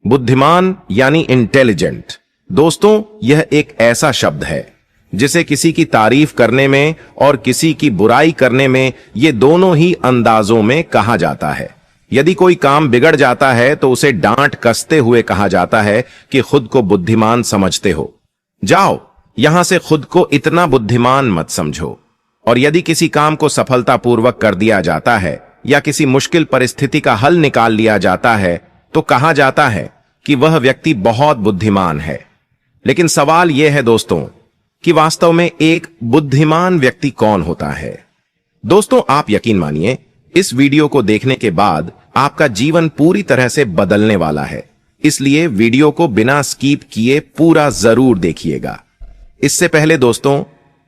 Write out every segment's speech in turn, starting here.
बुद्धिमान यानी इंटेलिजेंट। दोस्तों, यह एक ऐसा शब्द है जिसे किसी की तारीफ करने में और किसी की बुराई करने में, ये दोनों ही अंदाजों में कहा जाता है। यदि कोई काम बिगड़ जाता है तो उसे डांट कसते हुए कहा जाता है कि खुद को बुद्धिमान समझते हो, जाओ यहां से खुद को इतना बुद्धिमान मत समझो। और यदि किसी काम को सफलतापूर्वक कर दिया जाता है या किसी मुश्किल परिस्थिति का हल निकाल लिया जाता है तो कहा जाता है कि वह व्यक्ति बहुत बुद्धिमान है। लेकिन सवाल यह है दोस्तों कि वास्तव में एक बुद्धिमान व्यक्ति कौन होता है। दोस्तों, आप यकीन मानिए, इस वीडियो को देखने के बाद आपका जीवन पूरी तरह से बदलने वाला है। इसलिए वीडियो को बिना स्किप किए पूरा जरूर देखिएगा। इससे पहले दोस्तों,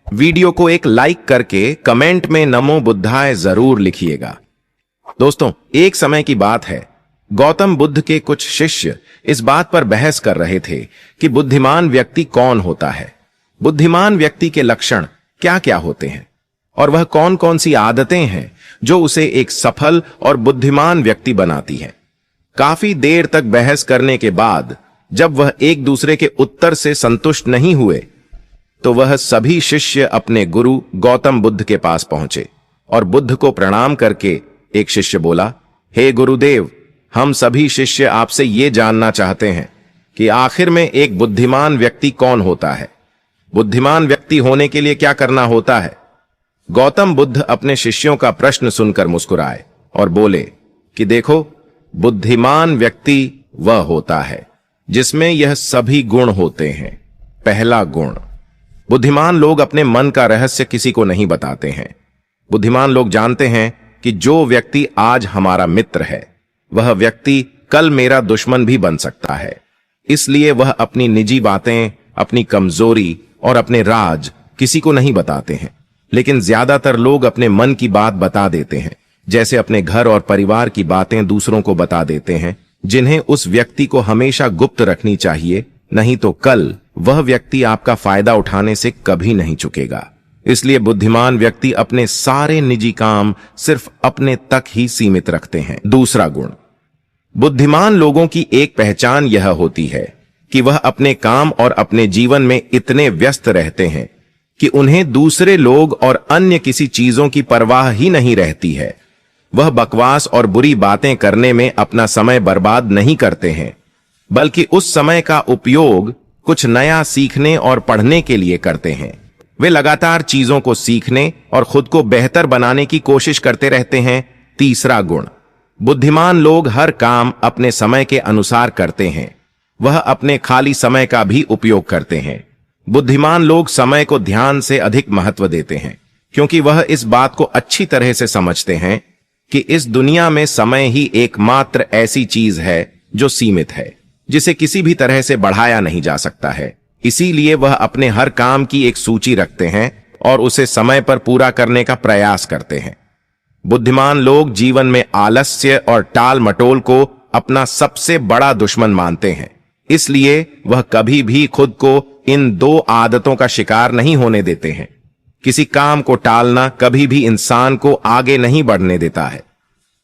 वीडियो को एक लाइक करके कमेंट में नमो बुद्धाय जरूर लिखिएगा। दोस्तों, एक समय की बात है, गौतम बुद्ध के कुछ शिष्य इस बात पर बहस कर रहे थे कि बुद्धिमान व्यक्ति कौन होता है, बुद्धिमान व्यक्ति के लक्षण क्या क्या होते हैं और वह कौन कौन सी आदतें हैं जो उसे एक सफल और बुद्धिमान व्यक्ति बनाती हैं। काफी देर तक बहस करने के बाद जब वह एक दूसरे के उत्तर से संतुष्ट नहीं हुए तो वह सभी शिष्य अपने गुरु गौतम बुद्ध के पास पहुंचे और बुद्ध को प्रणाम करके एक शिष्य बोला, हे गुरुदेव, हम सभी शिष्य आपसे ये जानना चाहते हैं कि आखिर में एक बुद्धिमान व्यक्ति कौन होता है, बुद्धिमान व्यक्ति होने के लिए क्या करना होता है। गौतम बुद्ध अपने शिष्यों का प्रश्न सुनकर मुस्कुराए और बोले कि देखो, बुद्धिमान व्यक्ति वह होता है जिसमें यह सभी गुण होते हैं। पहला गुण, बुद्धिमान लोग अपने मन का रहस्य किसी को नहीं बताते हैं। बुद्धिमान लोग जानते हैं कि जो व्यक्ति आज हमारा मित्र है वह व्यक्ति कल मेरा दुश्मन भी बन सकता है। इसलिए वह अपनी निजी बातें, अपनी कमजोरी और अपने राज किसी को नहीं बताते हैं। लेकिन ज्यादातर लोग अपने मन की बात बता देते हैं, जैसे अपने घर और परिवार की बातें दूसरों को बता देते हैं, जिन्हें उस व्यक्ति को हमेशा गुप्त रखनी चाहिए, नहीं तो कल वह व्यक्ति आपका फायदा उठाने से कभी नहीं चुकेगा। इसलिए बुद्धिमान व्यक्ति अपने सारे निजी काम सिर्फ अपने तक ही सीमित रखते हैं। दूसरा गुण, बुद्धिमान लोगों की एक पहचान यह होती है कि वह अपने काम और अपने जीवन में इतने व्यस्त रहते हैं कि उन्हें दूसरे लोग और अन्य किसी चीजों की परवाह ही नहीं रहती है। वह बकवास और बुरी बातें करने में अपना समय बर्बाद नहीं करते हैं, बल्कि उस समय का उपयोग कुछ नया सीखने और पढ़ने के लिए करते हैं। वे लगातार चीजों को सीखने और खुद को बेहतर बनाने की कोशिश करते रहते हैं। तीसरा गुण, बुद्धिमान लोग हर काम अपने समय के अनुसार करते हैं। वह अपने खाली समय का भी उपयोग करते हैं। बुद्धिमान लोग समय को ध्यान से अधिक महत्व देते हैं, क्योंकि वह इस बात को अच्छी तरह से समझते हैं कि इस दुनिया में समय ही एकमात्र ऐसी चीज है जो सीमित है, जिसे किसी भी तरह से बढ़ाया नहीं जा सकता है। इसीलिए वह अपने हर काम की एक सूची रखते हैं और उसे समय पर पूरा करने का प्रयास करते हैं। बुद्धिमान लोग जीवन में आलस्य और टाल मटोल को अपना सबसे बड़ा दुश्मन मानते हैं। इसलिए वह कभी भी खुद को इन दो आदतों का शिकार नहीं होने देते हैं। किसी काम को टालना कभी भी इंसान को आगे नहीं बढ़ने देता है।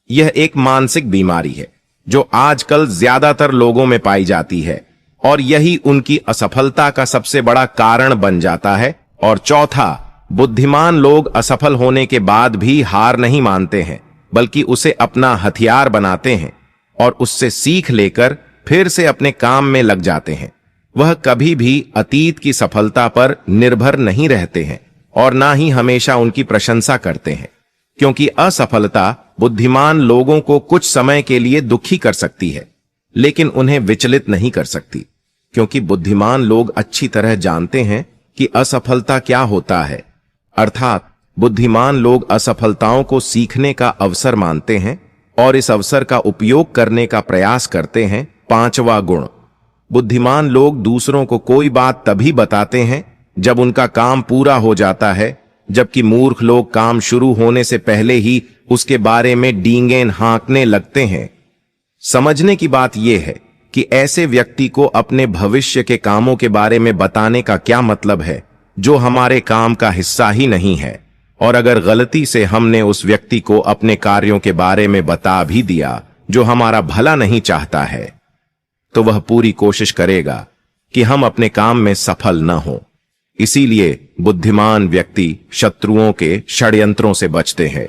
यह एक मानसिक बीमारी है जो आजकल ज्यादातर लोगों में पाई जाती है और यही उनकी असफलता का सबसे बड़ा कारण बन जाता है। और चौथा, बुद्धिमान लोग असफल होने के बाद भी हार नहीं मानते हैं, बल्कि उसे अपना हथियार बनाते हैं और उससे सीख लेकर फिर से अपने काम में लग जाते हैं। वह कभी भी अतीत की सफलता पर निर्भर नहीं रहते हैं और ना ही हमेशा उनकी प्रशंसा करते हैं, क्योंकि असफलता बुद्धिमान लोगों को कुछ समय के लिए दुखी कर सकती है, लेकिन उन्हें विचलित नहीं कर सकती, क्योंकि बुद्धिमान लोग अच्छी तरह जानते हैं कि असफलता क्या होता है। अर्थात बुद्धिमान लोग असफलताओं को सीखने का अवसर मानते हैं और इस अवसर का उपयोग करने का प्रयास करते हैं। पांचवा गुण, बुद्धिमान लोग दूसरों को कोई बात तभी बताते हैं जब उनका काम पूरा हो जाता है, जबकि मूर्ख लोग काम शुरू होने से पहले ही उसके बारे में डींगे हाँकने लगते हैं। समझने की बात यह है कि ऐसे व्यक्ति को अपने भविष्य के कामों के बारे में बताने का क्या मतलब है जो हमारे काम का हिस्सा ही नहीं है। और अगर गलती से हमने उस व्यक्ति को अपने कार्यों के बारे में बता भी दिया जो हमारा भला नहीं चाहता है, तो वह पूरी कोशिश करेगा कि हम अपने काम में सफल न हों। इसीलिए बुद्धिमान व्यक्ति शत्रुओं के षड्यंत्रों से बचते हैं।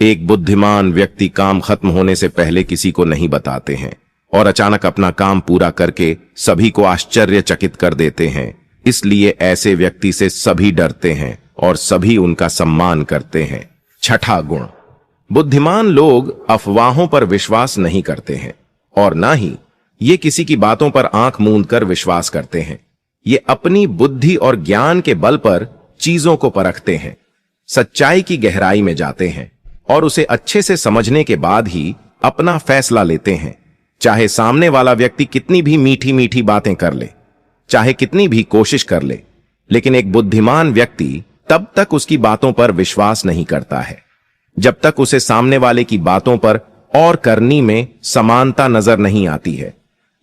एक बुद्धिमान व्यक्ति काम खत्म होने से पहले किसी को नहीं बताते हैं और अचानक अपना काम पूरा करके सभी को आश्चर्यचकित कर देते हैं। इसलिए ऐसे व्यक्ति से सभी डरते हैं और सभी उनका सम्मान करते हैं। छठा गुण, बुद्धिमान लोग अफवाहों पर विश्वास नहीं करते हैं और ना ही ये किसी की बातों पर आंख मूंद कर विश्वास करते हैं। ये अपनी बुद्धि और ज्ञान के बल पर चीजों को परखते हैं, सच्चाई की गहराई में जाते हैं और उसे अच्छे से समझने के बाद ही अपना फैसला लेते हैं। चाहे सामने वाला व्यक्ति कितनी भी मीठी मीठी बातें कर ले, चाहे कितनी भी कोशिश कर ले, लेकिन एक बुद्धिमान व्यक्ति तब तक उसकी बातों पर विश्वास नहीं करता है जब तक उसे सामने वाले की बातों पर और करनी में समानता नजर नहीं आती है।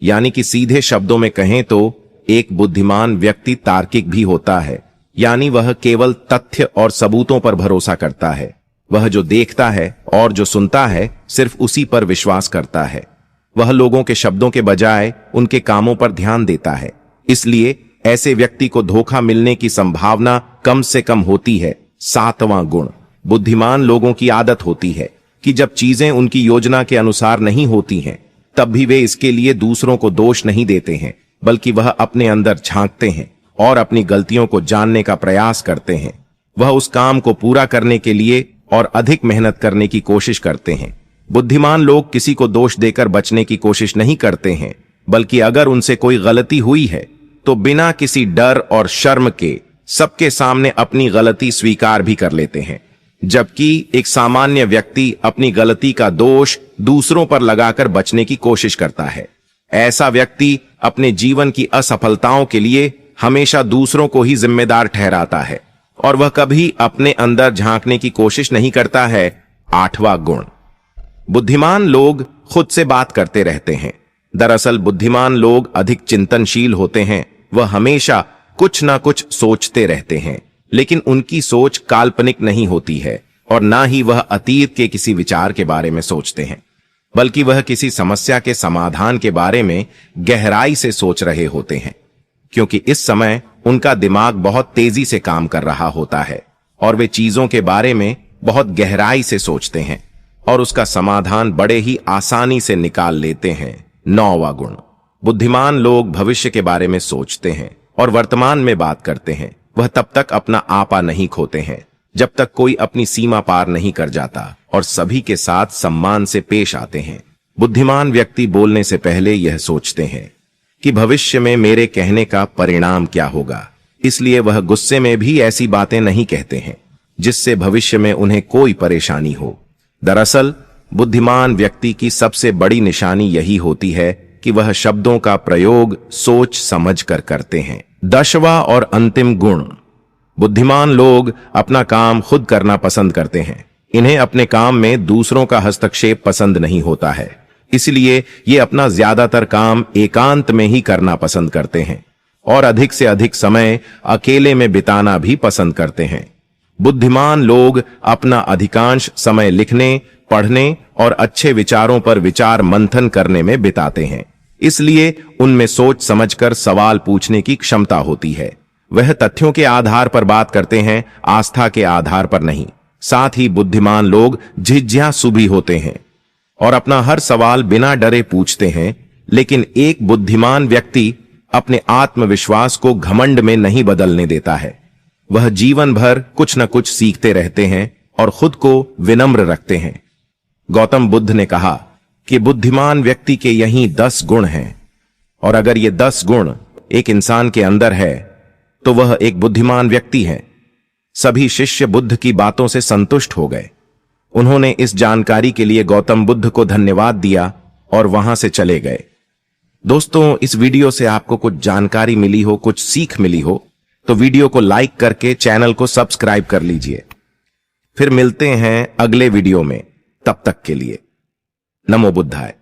यानी कि सीधे शब्दों में कहें तो एक बुद्धिमान व्यक्ति तार्किक भी होता है, यानी वह केवल तथ्य और सबूतों पर भरोसा करता है। वह जो देखता है और जो सुनता है सिर्फ उसी पर विश्वास करता है। वह लोगों के शब्दों के बजाय उनके कामों पर ध्यान देता है। इसलिए ऐसे व्यक्ति को धोखा मिलने की संभावना कम से कम होती है। सातवां गुण, बुद्धिमान लोगों की आदत होती है कि जब चीजें उनकी योजना के अनुसार नहीं होती हैं, तब भी वे इसके लिए दूसरों को दोष नहीं देते हैं, बल्कि वह अपने अंदर झांकते हैं और अपनी गलतियों को जानने का प्रयास करते हैं। वह उस काम को पूरा करने के लिए और अधिक मेहनत करने की कोशिश करते हैं। बुद्धिमान लोग किसी को दोष देकर बचने की कोशिश नहीं करते हैं, बल्कि अगर उनसे कोई गलती हुई है तो बिना किसी डर और शर्म के सबके सामने अपनी गलती स्वीकार भी कर लेते हैं। जबकि एक सामान्य व्यक्ति अपनी गलती का दोष दूसरों पर लगाकर बचने की कोशिश करता है। ऐसा व्यक्ति अपने जीवन की असफलताओं के लिए हमेशा दूसरों को ही जिम्मेदार ठहराता है और वह कभी अपने अंदर झांकने की कोशिश नहीं करता है। आठवां गुण, बुद्धिमान लोग खुद से बात करते रहते हैं। दरअसल बुद्धिमान लोग अधिक चिंतनशील होते हैं। वह हमेशा कुछ ना कुछ सोचते रहते हैं, लेकिन उनकी सोच काल्पनिक नहीं होती है और ना ही वह अतीत के किसी विचार के बारे में सोचते हैं, बल्कि वह किसी समस्या के समाधान के बारे में गहराई से सोच रहे होते हैं, क्योंकि इस समय उनका दिमाग बहुत तेजी से काम कर रहा होता है और वे चीजों के बारे में बहुत गहराई से सोचते हैं और उसका समाधान बड़े ही आसानी से निकाल लेते हैं। नौवां गुण, बुद्धिमान लोग भविष्य के बारे में सोचते हैं और वर्तमान में बात करते हैं। वह तब तक अपना आपा नहीं खोते हैं जब तक कोई अपनी सीमा पार नहीं कर जाता और सभी के साथ सम्मान से पेश आते हैं। बुद्धिमान व्यक्ति बोलने से पहले यह सोचते हैं कि भविष्य में मेरे कहने का परिणाम क्या होगा, इसलिए वह गुस्से में भी ऐसी बातें नहीं कहते हैं जिससे भविष्य में उन्हें कोई परेशानी हो। दरअसल बुद्धिमान व्यक्ति की सबसे बड़ी निशानी यही होती है कि वह शब्दों का प्रयोग सोच समझ कर करते हैं। 10वां और अंतिम गुण, बुद्धिमान लोग अपना काम खुद करना पसंद करते हैं। इन्हें अपने काम में दूसरों का हस्तक्षेप पसंद नहीं होता है, इसलिए ये अपना ज्यादातर काम एकांत में ही करना पसंद करते हैं और अधिक से अधिक समय अकेले में बिताना भी पसंद करते हैं। बुद्धिमान लोग अपना अधिकांश समय लिखने, पढ़ने और अच्छे विचारों पर विचार मंथन करने में बिताते हैं। इसलिए उनमें सोच समझकर सवाल पूछने की क्षमता होती है। वह तथ्यों के आधार पर बात करते हैं, आस्था के आधार पर नहीं। साथ ही बुद्धिमान लोग जिज्ञासु भी होते हैं और अपना हर सवाल बिना डरे पूछते हैं। लेकिन एक बुद्धिमान व्यक्ति अपने आत्मविश्वास को घमंड में नहीं बदलने देता है। वह जीवन भर कुछ न कुछ सीखते रहते हैं और खुद को विनम्र रखते हैं। गौतम बुद्ध ने कहा कि बुद्धिमान व्यक्ति के यही 10 गुण हैं और अगर ये 10 गुण एक इंसान के अंदर है तो वह एक बुद्धिमान व्यक्ति है। सभी शिष्य बुद्ध की बातों से संतुष्ट हो गए। उन्होंने इस जानकारी के लिए गौतम बुद्ध को धन्यवाद दिया और वहां से चले गए। दोस्तों, इस वीडियो से आपको कुछ जानकारी मिली हो, कुछ सीख मिली हो, तो वीडियो को लाइक करके चैनल को सब्सक्राइब कर लीजिए। फिर मिलते हैं अगले वीडियो में। तब तक के लिए नमो बुद्धाय।